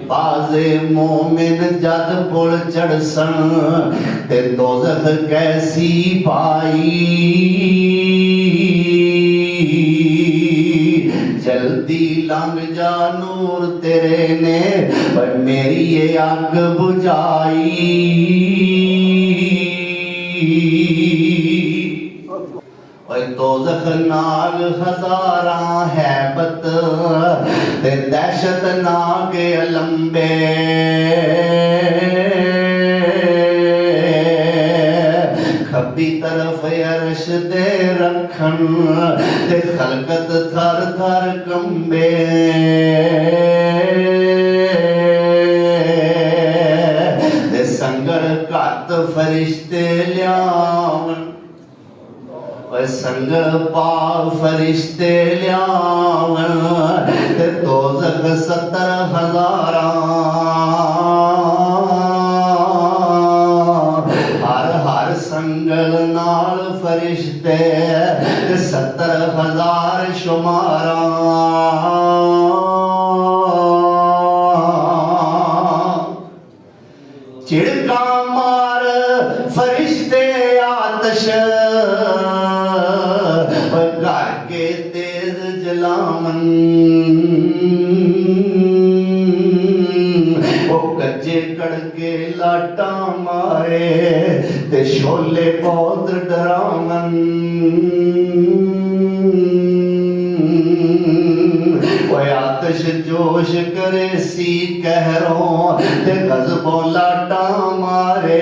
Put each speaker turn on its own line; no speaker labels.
बाजे मोमिन जद पुल चढ़सन ते दोज़ख कैसी पाई जल्दी लंघ जा नूर तेरे ने पर मेरी ये अग बुझाई दोज़ख नाग हज़ारा हैबत ते दहशत नाग अलंबे खब्बी तरफ अरश दे रखन ते खलकत थर थर कंबे ते संगर घत फरिश्ते लियावन संग पाक फरिश्ते लियावन ते दोज़ख 70,000 हर हर संगल नाल फरिश्ते ते 70,000 शुमारा चिड़का मार फरिश्ते आतश घर के तेज जलावन वो कच्चे कड़के लाटा मारे ते शोले बहुत डरावन आतश जोश करे सी कहरों ते गज़बों लाटा मारे